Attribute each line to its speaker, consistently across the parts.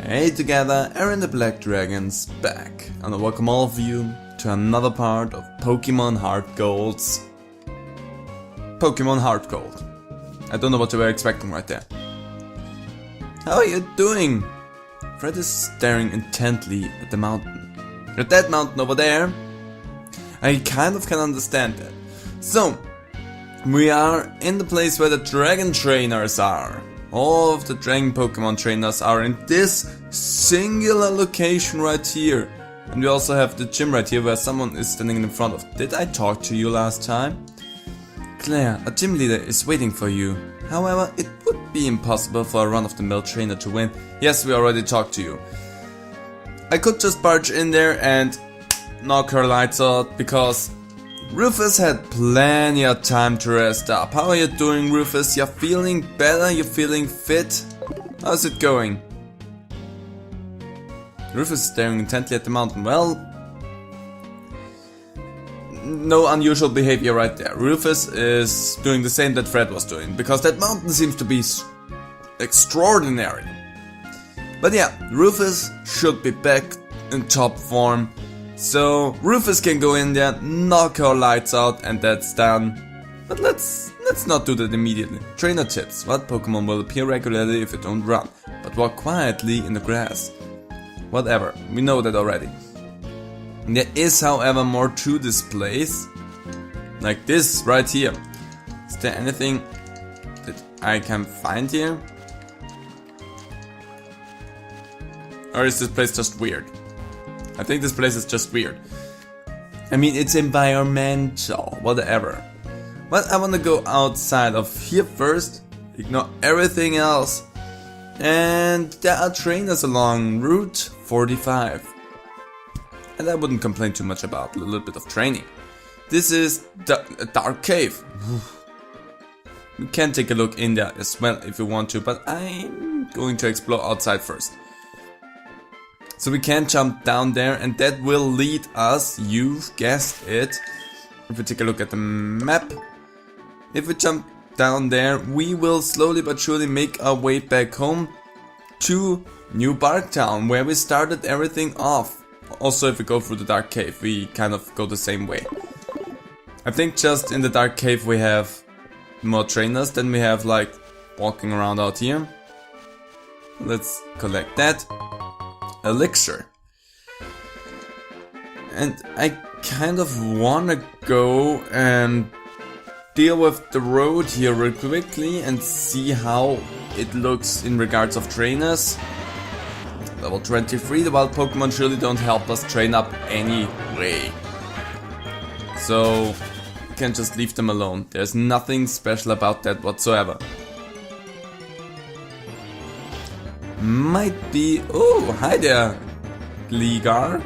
Speaker 1: Hey together, Aaron the Black Dragon's back, and I welcome all of you to another part of Pokémon HeartGold's Pokémon HeartGold. I don't know what you were expecting right there. How are you doing? Fred is staring intently at the mountain. At that mountain over there? I kind of can understand that. So, we are in the place where the dragon trainers are. All of the dragon Pokemon trainers are in this singular location right here. And we also have the gym right here where someone is standing in front of. Did I talk to you last time? Claire, a gym leader is waiting for you. However, it would be impossible for a run-of-the-mill trainer to win. Yes, we already talked to you. I could just barge in there and knock her lights out because Rufus had plenty of time to rest up. How are you doing, Rufus? You're feeling better? You're feeling fit? How's it going? Rufus is staring intently at the mountain. Well, no unusual behavior right there. Rufus is doing the same that Fred was doing, because that mountain seems to be extraordinary. But yeah, Rufus should be back in top form. So Rufus can go in there, knock her lights out, and that's done. But let's not do that immediately. Trainer tips. What Pokemon will appear regularly if you don't run, but walk quietly in the grass? Whatever, we know that already. There is, however, more to this place. Like this right here. Is there anything that I can find here? Or is this place just weird? I think this place is just weird. I mean, it's environmental, whatever. But I wanna go outside of here first, ignore everything else. And there are trainers along Route 45. And I wouldn't complain too much about a little bit of training. This is a dark cave. You can take a look in there as well if you want to, but I'm going to explore outside first. So we can jump down there, and that will lead us, you've guessed it, if we take a look at the map. If we jump down there, we will slowly but surely make our way back home to New Barktown, where we started everything off. Also, if we go through the dark cave, we kind of go the same way. I think just in the dark cave we have more trainers than we have like walking around out here. Let's collect that. Elixir. And I kind of wanna go and deal with the road here real quickly and see how it looks in regards of trainers. Level 23, the wild Pokemon surely don't help us train up anyway. So we can just leave them alone. There's nothing special about that whatsoever. Might be... Oh, hi there, Gligar,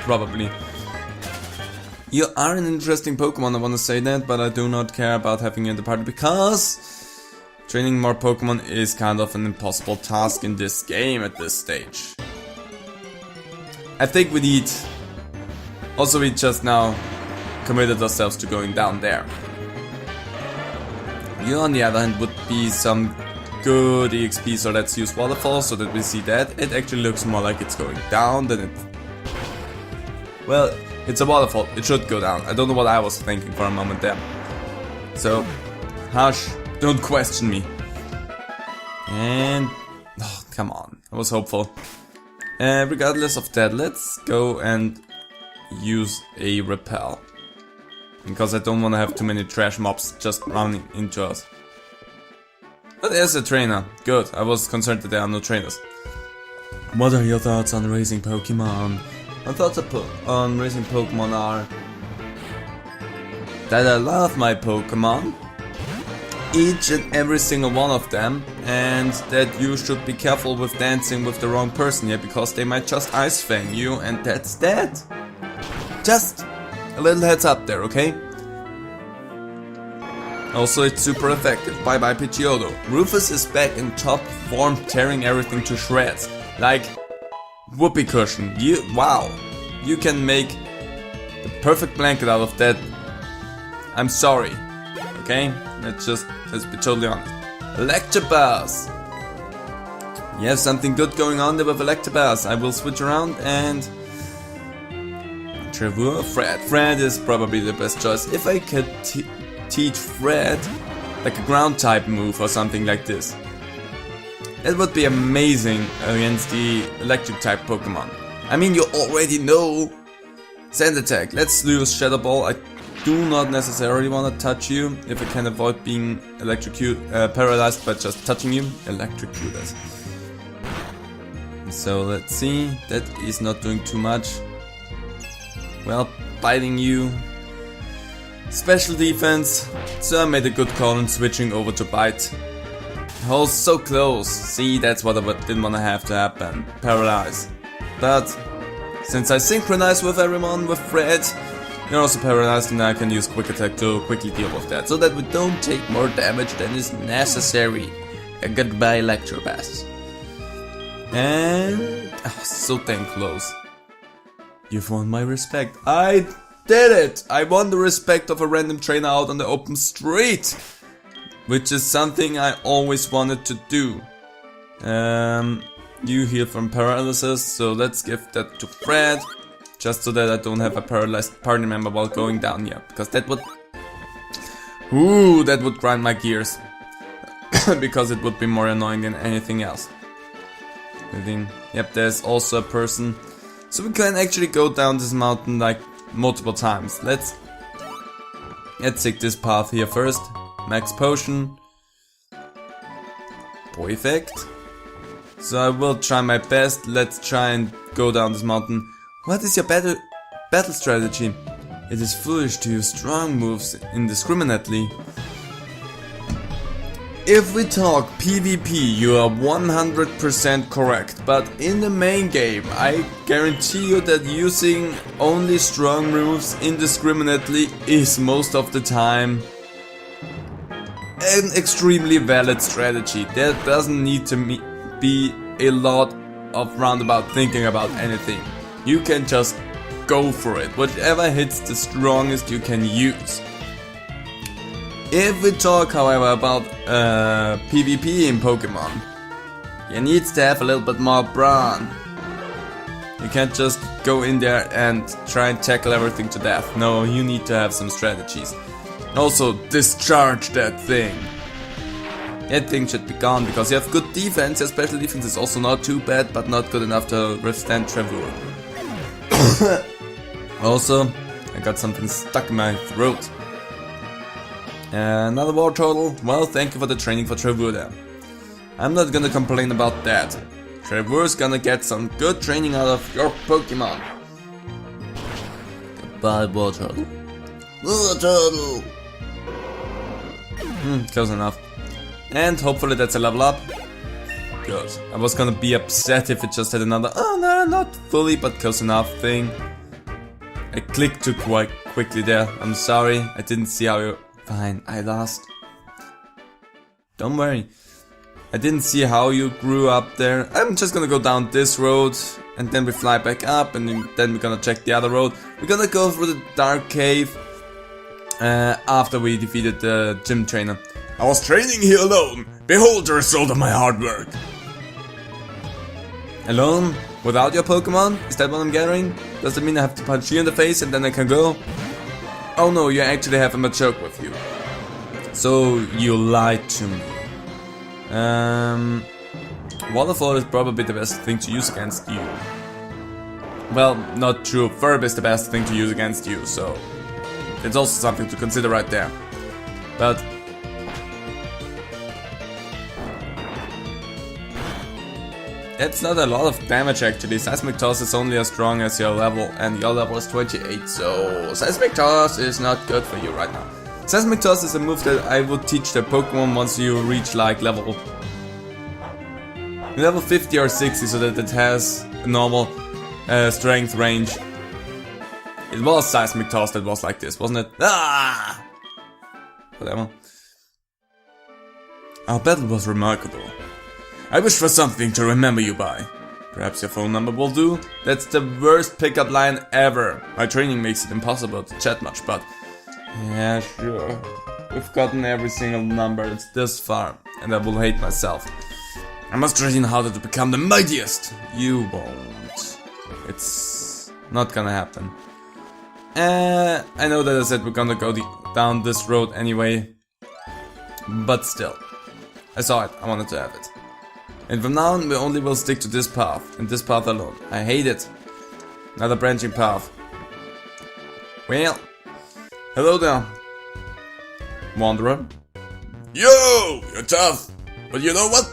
Speaker 1: probably. You are an interesting Pokemon, I wanna say that, but I do not care about having you in the party because training more Pokemon is kind of an impossible task in this game at this stage. I think we need... Also, we just now committed ourselves to going down there. You, on the other hand, would be some good EXP, so let's use Waterfall so that we see that. It actually looks more like it's going down than it... Well, it's a waterfall, it should go down. I don't know what I was thinking for a moment there. So, hush, don't question me. And... Oh, come on, I was hopeful. Regardless of that, let's go and use a repel. Because I don't want to have too many trash mobs just running into us. But there's a trainer. Good, I was concerned that there are no trainers. What are your thoughts on raising Pokemon? My thoughts on raising Pokemon are that I love my Pokemon, each and every single one of them, and that you should be careful with dancing with the wrong person here, because they might just Ice Fang you, and that's that. Just a little heads up there, okay? Also, it's super effective. Bye bye Pidgeotto. Rufus is back in top form, tearing everything to shreds. Like whoopee cushion. Wow. You can make the perfect blanket out of that. I'm sorry. Okay? Let's be totally honest. Electabuzz! You have something good going on there with Electabuzz. I will switch around and... Trevor, Fred. Fred is probably the best choice. If I could teach Fred like a ground type move or something like this, that would be amazing against the electric type Pokemon. I mean, you already know Sand Attack. Let's use Shadow Ball. I do not necessarily want to touch you if I can avoid being paralyzed by just touching you. Electrocute us. So let's see. That is not doing too much. Well, biting you. Special defense. So I made a good call in switching over to bite. Oh, so close. See, that's what I didn't want to have to happen. Paralyze. But since I synchronize with everyone with Fred, you're also paralyzed, and I can use Quick Attack to quickly deal with that, so that we don't take more damage than is necessary. Goodbye, Electabuzz. And so damn close. You've won my respect. I did it! I won the respect of a random trainer out on the open street, which is something I always wanted to do. You heal from paralysis, so let's give that to Fred, just so that I don't have a paralyzed party member while going down here, because that would... Ooh, that would grind my gears. Because it would be more annoying than anything else. Yep, there's also a person. So we can actually go down this mountain like multiple times. Let's take this path here first. Max potion. Perfect. So I will try my best. Let's try and go down this mountain. What is your battle strategy? It is foolish to use strong moves indiscriminately. If we talk PvP, you are 100% correct, but in the main game, I guarantee you that using only strong moves indiscriminately is most of the time an extremely valid strategy. There doesn't need to be a lot of roundabout thinking about anything. You can just go for it, whatever hits the strongest you can use. If we talk, however, about PvP in Pokemon, you need to have a little bit more brawn. You can't just go in there and try and tackle everything to death. No, you need to have some strategies. Also, discharge that thing. That thing should be gone because you have good defense. Your special defense is also not too bad, but not good enough to withstand Trevor. Also, I got something stuck in my throat. Another war turtle. Well, thank you for the training for Trevor there. I'm not gonna complain about that. Trevor's gonna get some good training out of your Pokemon. Goodbye, war turtle. War turtle! Close enough. And hopefully that's a level up. Good. I was gonna be upset if it just had another, oh no, not fully, but close enough thing. I clicked too quite quickly there. I'm sorry, I didn't see how you... Fine, I lost. Don't worry. I didn't see how you grew up there. I'm just gonna go down this road, and then we fly back up, and then we're gonna check the other road. We're gonna go through the dark cave after we defeated the gym trainer. I was training here alone. Behold the result of my hard work. Alone? Without your Pokemon? Is that what I'm gathering? Does that mean I have to punch you in the face and then I can go? Oh no, you actually have a Machoke with you. So you lied to me. Waterfall is probably the best thing to use against you. Well, not true. Verb is the best thing to use against you, so it's also something to consider right there. But that's not a lot of damage actually. Seismic Toss is only as strong as your level, and your level is 28, so Seismic Toss is not good for you right now. Seismic Toss is a move that I would teach the Pokemon once you reach like level 50 or 60, so that it has a normal strength range. It was Seismic Toss that was like this, wasn't it? Ah! Whatever. Our battle was remarkable. I wish for something to remember you by. Perhaps your phone number will do? That's the worst pickup line ever. My training makes it impossible to chat much, but... Yeah, sure. we've gotten every single number. It's this far, and I will hate myself. I must train harder to become the mightiest. You won't. It's not gonna happen. I know that I said we're gonna go down this road anyway, but still, I saw it. I wanted to have it. And from now on, we only will stick to this path, and this path alone. I hate it. Another branching path. Well, hello there, wanderer. Yo, you're tough, but you know what?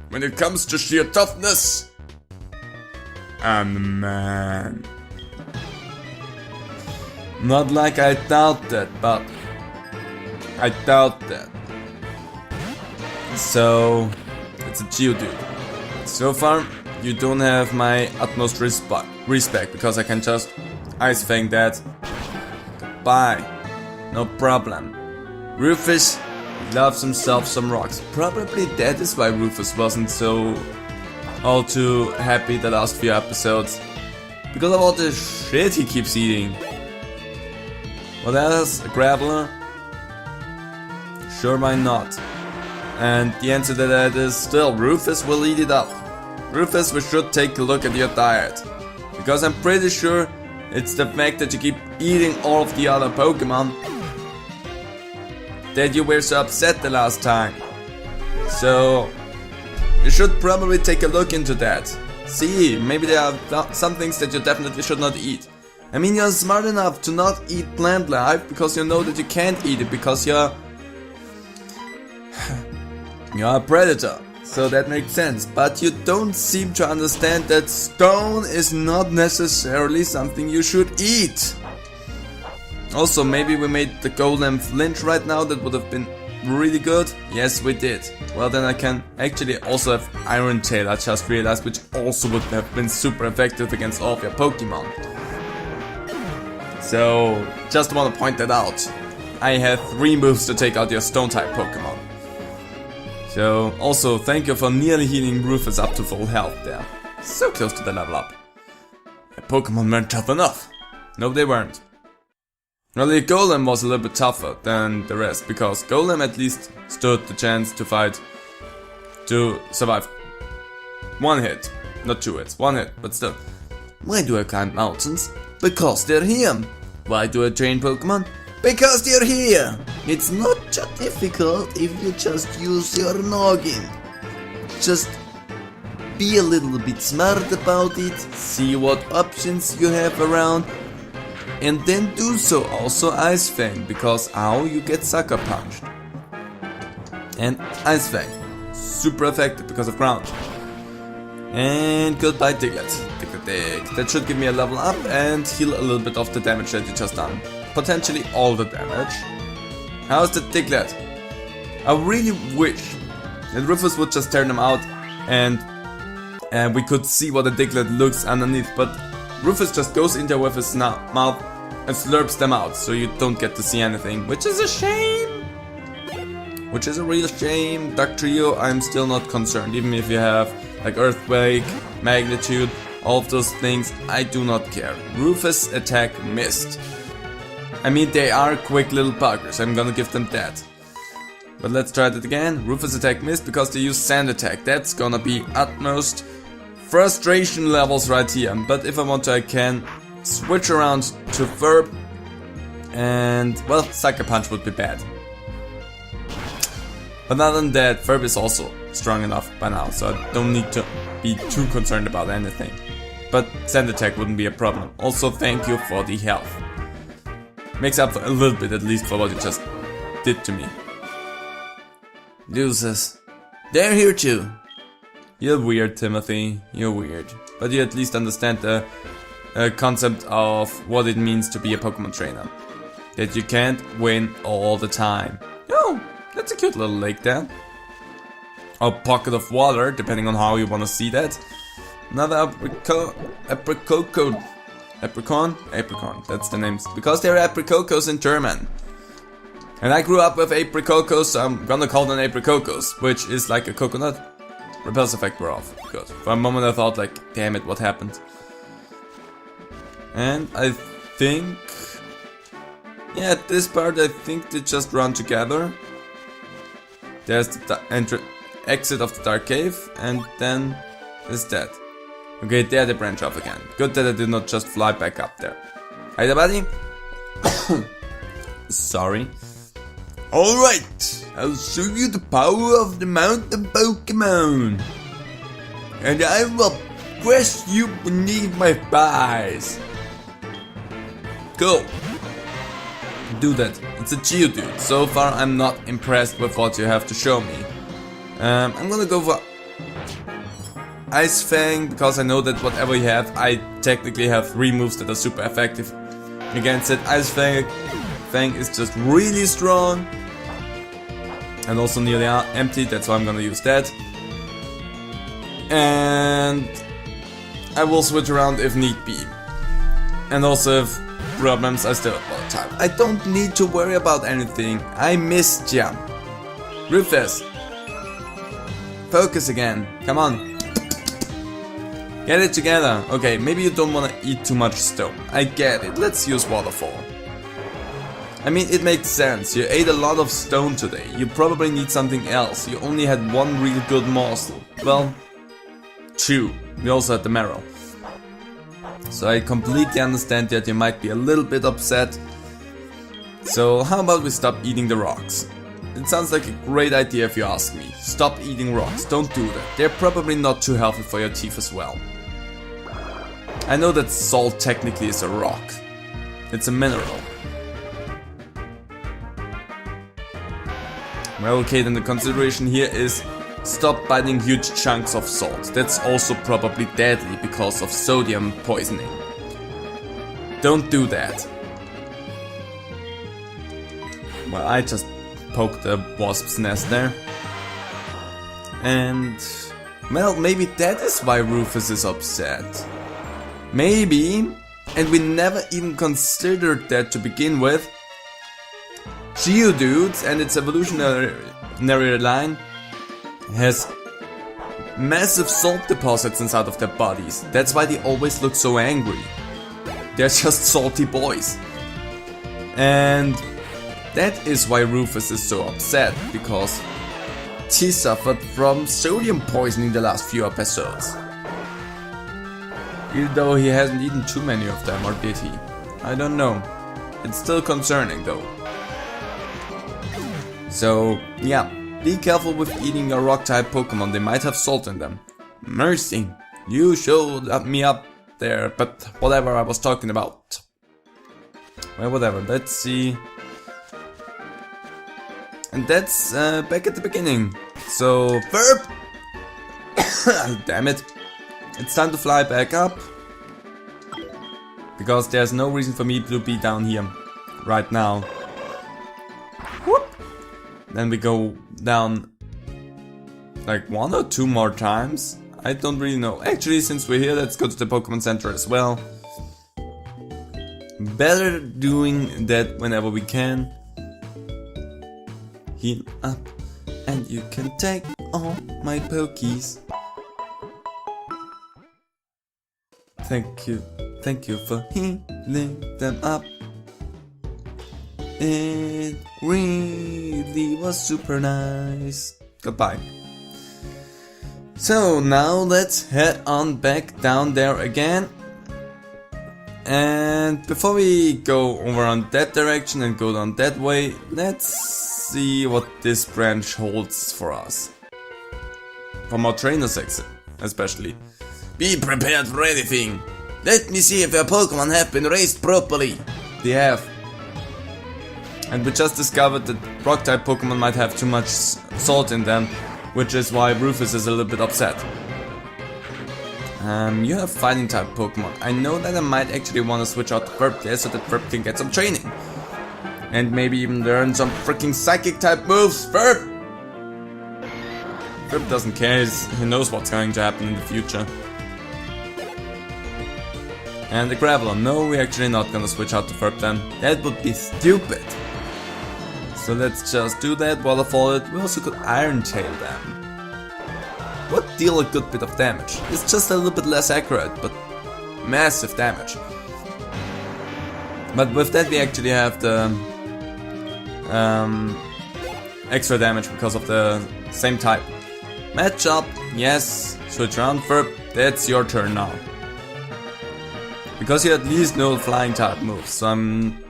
Speaker 1: When it comes to sheer toughness, I'm the man. Not like I doubt that, but I doubt that. So, it's a Geodude. So far, you don't have my utmost respect because I can just Ice Fang that. Goodbye. No problem. Rufus loves himself some rocks. Probably that is why Rufus wasn't so all too happy the last few episodes. Because of all the shit he keeps eating. What else? A Graveler? Sure, why not? And the answer to that is still, Rufus will eat it up. Rufus, we should take a look at your diet. Because I'm pretty sure it's the fact that you keep eating all of the other Pokemon that you were so upset the last time. So, you should probably take a look into that. See, maybe there are some things that you definitely should not eat. I mean, you're smart enough to not eat plant life because you know that you can't eat it because you're a predator. So that makes sense. But you don't seem to understand that stone is not necessarily something you should eat. Also, maybe we made the golem flinch right now. That would have been really good. Yes, we did. Well, then I can actually also have Iron Tail, I just realized, which also would have been super effective against all of your Pokemon. So, just want to point that out. I have 3 moves to take out your Stone-type Pokemon. So, also, thank you for nearly healing Rufus up to full health there. So close to the level up. Your Pokemon weren't tough enough. No, they weren't. Well, the Golem was a little bit tougher than the rest, because Golem at least stood the chance to survive 1 hit. Not 2 hits, 1 hit, but still. Why do I climb mountains? Because they're here. Why do I train Pokemon? Because they're here. It's not that difficult if you just use your noggin. Just be a little bit smart about it, see what options you have around, and then do so. Also Ice Fang, because ow, you get Sucker Punched. And Ice Fang, super effective because of ground. And goodbye Diglett. That should give me a level up and heal a little bit of the damage that you just done. Potentially all the damage. How's the Diglett? I really wish that Rufus would just tear them out and we could see what the Diglett looks underneath, but Rufus just goes in there with his mouth and slurps them out, so you don't get to see anything, which is a shame. Which is a real shame. Dark Trio, I'm still not concerned, even if you have like Earthquake, Magnitude, all of those things, I do not care. Rufus attack missed. I mean, they are quick little buggers, I'm gonna give them that. But let's try that again. Rufus attack missed because they use Sand attack. That's gonna be utmost frustration levels right here. But if I want to, I can switch around to Verb. And, well, Sucker Punch would be bad. But other than that, Verb is also strong enough by now, so I don't need to be too concerned about anything. But Sand attack wouldn't be a problem. Also, thank you for the health. Makes up for a little bit, at least, for what you just did to me. Losers. They're here too. You're weird, Timothy. You're weird. But you at least understand the concept of what it means to be a Pokemon trainer. That you can't win all the time. Oh, that's a cute little lake there. Or pocket of water, depending on how you want to see that. Another apricon, that's the names. Because they're apricocos in German. And I grew up with apricocos, so I'm gonna call them apricocos, which is like a coconut. Repulse effect were off. Good. For a moment I thought like, damn it, what happened? And I think Yeah, at this part I think they just run together. There's the exit of the dark cave, and then there's that. Okay, there they branch off again. Good that I did not just fly back up there. Hey there, buddy. Sorry. Alright, I'll show you the power of the mountain Pokemon. And I will crush you beneath my thighs. Cool. Do that. It's a Geodude. So far I'm not impressed with what you have to show me. I'm gonna go for Ice Fang, because I know that whatever you have, I technically have 3 moves that are super effective against it. Ice Fang is just really strong. And also nearly empty, that's why I'm gonna use that. And I will switch around if need be. And also if problems, I still have a lot of time. I don't need to worry about anything. I missed ya. Rufus. Focus again. Come on. Get it together. Okay, maybe you don't wanna eat too much stone. I get it. Let's use Waterfall. I mean, it makes sense. You ate a lot of stone today. You probably need something else. You only had 1 real good morsel. Well, 2. We also had the marrow. So I completely understand that you might be a little bit upset. So how about we stop eating the rocks? It sounds like a great idea if you ask me. Stop eating rocks. Don't do that. They're probably not too healthy for your teeth as well. I know that salt technically is a rock. It's a mineral. Well, okay, then the consideration here is stop biting huge chunks of salt. That's also probably deadly because of sodium poisoning. Don't do that. Well, I just poked a wasp's nest there. And well, maybe that is why Rufus is upset. Maybe, and we never even considered that to begin with. Geodude and its evolutionary line has massive salt deposits inside of their bodies. That's why they always look so angry. They're just salty boys. And that is why Rufus is so upset, because he suffered from sodium poisoning the last few episodes. Even though he hasn't eaten too many of them, or did he? I don't know. It's still concerning though. So, yeah, be careful with eating a rock-type Pokemon, they might have salt in them. Mercy, you showed me up there, but whatever I was talking about. Well, whatever, let's see. And that's back at the beginning. So, Verb! Damn it. It's time to fly back up. Because there's no reason for me to be down here right now. Whoop! Then we go down like 1 or 2 more times. I don't really know. Actually, since we're here, let's go to the Pokemon Center as well. Better doing that whenever we can. Heal up, and you can take all my Pokies. Thank you for healing them up. It really was super nice. Goodbye. So now let's head on back down there again. And before we go over on that direction and go down that way, let's see what this branch holds for us. From our trainers especially. Be prepared for anything. Let me see if your Pokemon have been raised properly. They have. And we just discovered that rock-type Pokemon might have too much salt in them, which is why Rufus is a little bit upset. You have fighting-type Pokemon. I know that I might actually want to switch out to Verb there so that Verb can get some training. And maybe even learn some freaking psychic-type moves. Verb! Verb doesn't care, he knows what's going to happen in the future. And the Graveler. No, we're actually not gonna switch out to Verb then. That would be stupid. So let's just do that, Waterfall it. We also could Iron Tail them. Would deal a good bit of damage. It's just a little bit less accurate, but massive damage. But with that we actually have the extra damage because of the same type. Match up, yes, switch around Ferb, that's your turn now. Because you at least know flying type moves, so I'm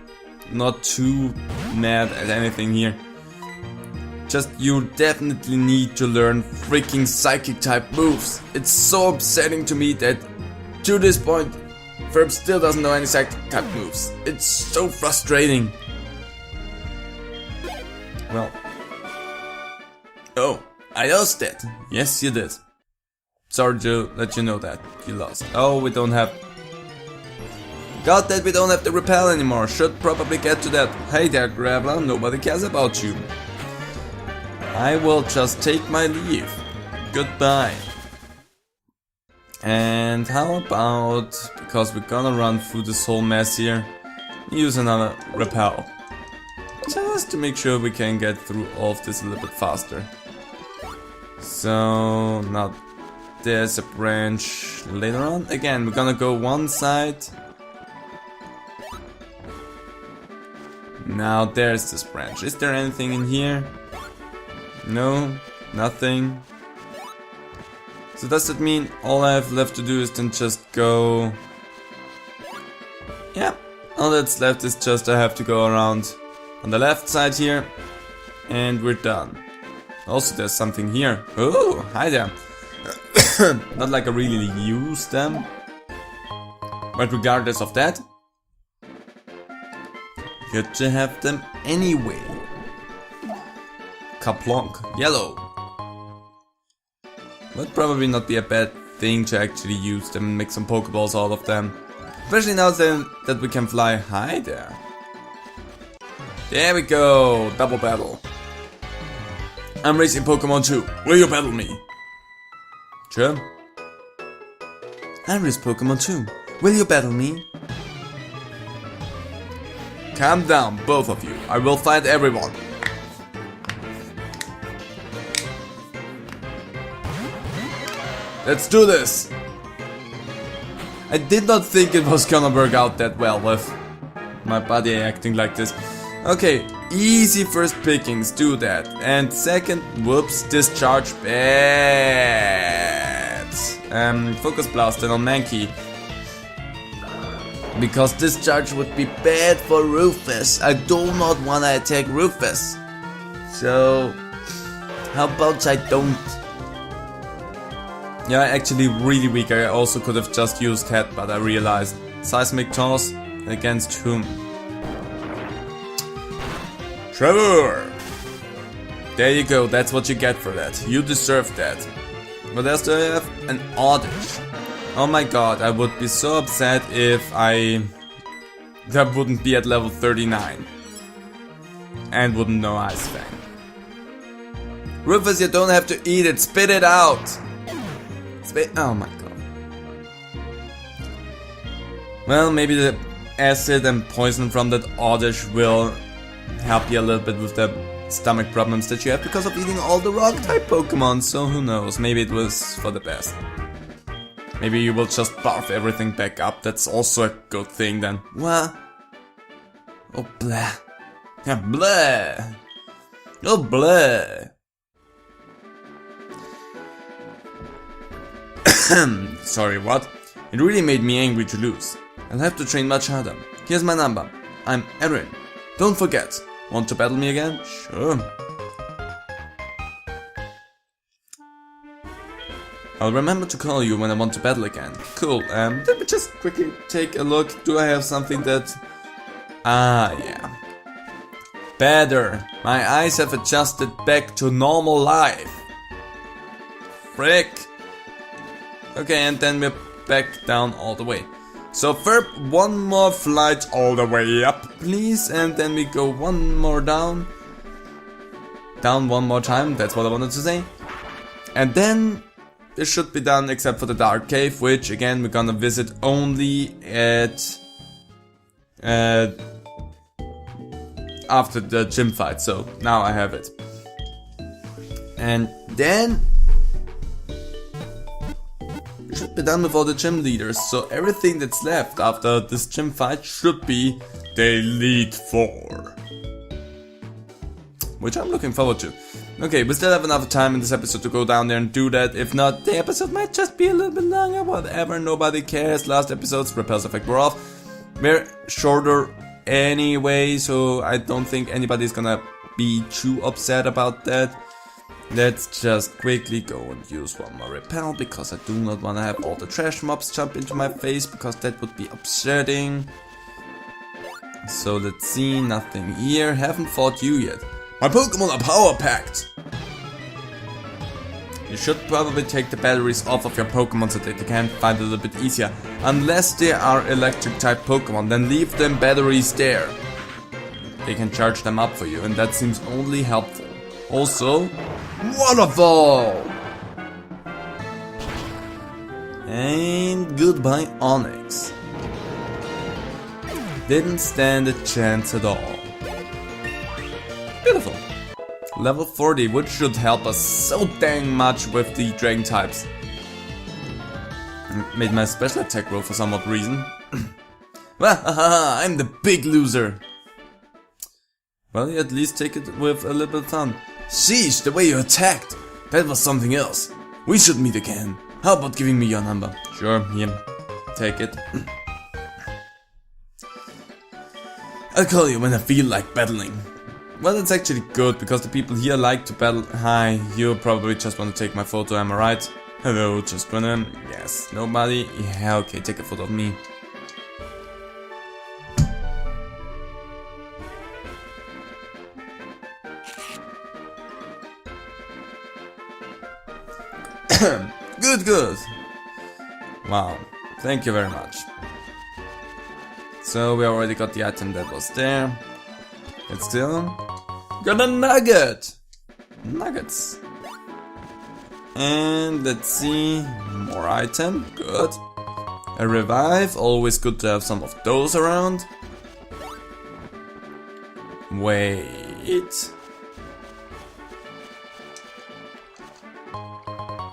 Speaker 1: not too mad at anything here. Just you definitely need to learn freaking psychic type moves. It's so upsetting to me that to this point Ferb still doesn't know any psychic type moves. It's so frustrating. Well. Oh, I lost it. Yes, you did. Sorry to let you know that you lost. Oh, we don't have... Got that we don't have the repel anymore. Should probably get to that. Hey there, Graveler, nobody cares about you. I will just take my leave. Goodbye. And how about, because we're gonna run through this whole mess here, use another repel. Just to make sure we can get through all of this a little bit faster. So, now there's a branch later on. Again, we're gonna go one side. Now there's this branch. Is there anything in here? No, nothing. So does that mean all I have left to do is then just go... Yeah, all that's left is just I have to go around on the left side here. And we're done. Also there's something here. Oh, hi there. Not like I really use them. But regardless of that, good to have them anyway. Kaplonk, yellow. Would probably not be a bad thing to actually use them and make some Pokeballs out of them. Especially now that we can fly high there. There we go, double battle. I'm racing Pokemon 2, will you battle me? Sure. I race Pokemon 2, will you battle me? Calm down, both of you, I will fight everyone. Let's do this! I did not think it was gonna work out that well with my body acting like this. Okay, easy first pickings, do that. And second, whoops, discharge, bad. Focus Blast then on Mankey. Because discharge would be bad for Rufus. I do not wanna attack Rufus. So, how about I don't? Yeah, actually really weak. I also could have just used Head, but I realized. Seismic Toss against whom? Trevor! There you go, that's what you get for that. You deserve that. What else do I have? An Oddish. Oh my god, I would be so upset if that wouldn't be at level 39. And wouldn't know Ice Fang. Rufus, you don't have to eat it, spit it out! Oh my god. Well, maybe the acid and poison from that Oddish will help you a little bit with the stomach problems that you have because of eating all the rock type Pokemon, so who knows, maybe it was for the best. Maybe you will just barf everything back up, that's also a good thing then. What? Oh blah. Yeah, blah. Oh blah. Sorry, what? It really made me angry to lose. I'll have to train much harder. Here's my number. I'm Erin. Don't forget. Want to battle me again? Sure. I'll remember to call you when I want to battle again. Cool. Let me just quickly take a look. Do I have something that... Ah, yeah. Better. My eyes have adjusted back to normal life. Frick. Okay, and then we're back down all the way. So Ferb, one more flight all the way up, please, and then we go one more down. Down one more time, that's what I wanted to say. And then this should be done except for the Dark Cave, which again we're gonna visit only at after the gym fight, so now I have it. And then should be done with all the gym leaders, so everything that's left after this gym fight should be they lead for. Which I'm looking forward to. Okay, we still have enough time in this episode to go down there and do that. If not, the episode might just be a little bit longer, whatever, nobody cares. Last episode's repulse effect were off. We're shorter anyway, so I don't think anybody's gonna be too upset about that. Let's just quickly go and use one more repel, because I do not want to have all the trash mobs jump into my face, because that would be upsetting. So let's see, nothing here. Haven't fought you yet. My Pokemon are power packed! You should probably take the batteries off of your Pokemon so that they can fight a little bit easier. Unless they are electric type Pokemon, then leave them batteries there. They can charge them up for you, and that seems only helpful. Also, Waterfall! And goodbye Onyx. Didn't stand a chance at all. Beautiful. Level 40, which should help us so dang much with the dragon types. Made my special attack roll for some odd reason. Well, haha, I'm the big loser. Well, you at least take it with a little bit of fun. Sheesh, the way you attacked! That was something else. We should meet again. How about giving me your number? Sure, here. Take it. I'll call you when I feel like battling. Well, that's actually good, because the people here like to battle. Hi, you probably just want to take my photo, am I right? Hello, just wanna... Yes, nobody? Yeah, okay, take a photo of me. Good. Wow, thank you very much. So we already got the item that was there. But still, got a nugget! Nuggets. And let's see, more item, good. A revive, always good to have some of those around. Wait.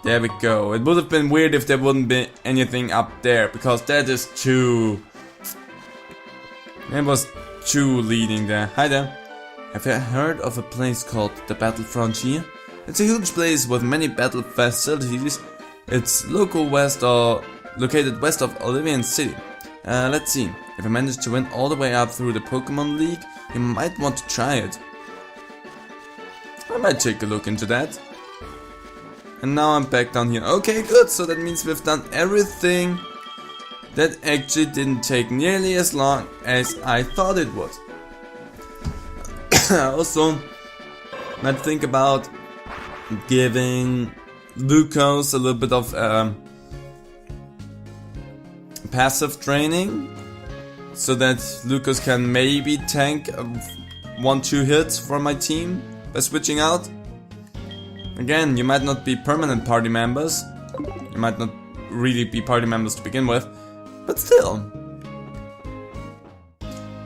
Speaker 1: There we go. It would have been weird if there wouldn't be anything up there, because that is too... It was too leading there. Hi there. Have you heard of a place called the Battle Frontier? It's a huge place with many battle facilities. It's located west of Olivian City. Let's see. If you manage to win all the way up through the Pokemon League, you might want to try it. I might take a look into that. And now I'm back down here. Okay, good. So that means we've done everything. That actually didn't take nearly as long as I thought it would. Also, might think about giving Lucas a little bit of passive training, so that Lucas can maybe tank 1-2 hits for my team by switching out. Again, you might not be permanent party members, you might not really be party members to begin with, but still.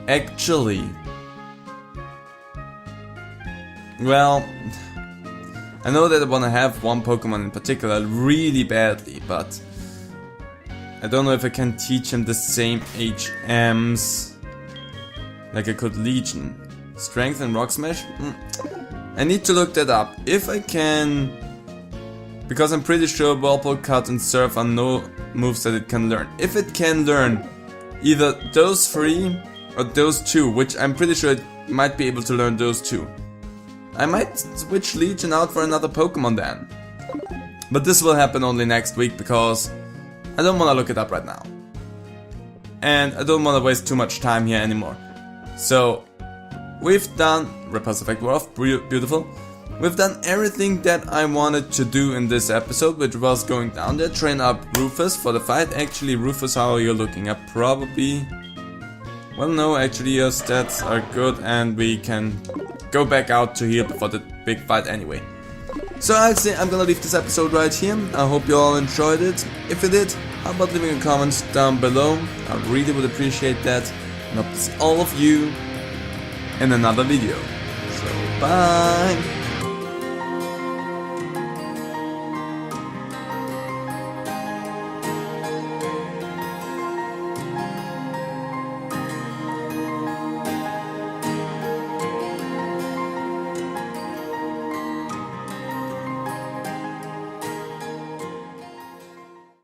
Speaker 1: Actually, well, I know that I want to have one Pokemon in particular really badly, but I don't know if I can teach him the same HMs like I could Legion. Strength and Rock Smash? I need to look that up. If I can, because I'm pretty sure Whirlpool, Cut and Surf are no moves that it can learn. If it can learn either those 3 or those 2, which I'm pretty sure it might be able to learn those 2, I might switch Legion out for another Pokemon then. But this will happen only next week, because I don't want to look it up right now. And I don't want to waste too much time here anymore. So, we've done Repulse Effect were off, beautiful. We've done everything that I wanted to do in this episode, which was going down there, train up Rufus for the fight. Actually, Rufus, how are you looking? Up probably... Well, no, actually your stats are good and we can go back out to here before the big fight anyway. So I'd say I'm gonna leave this episode right here. I hope you all enjoyed it. If you did, how about leaving a comment down below? I really would appreciate that. And hope to see all of you in another video. So bye!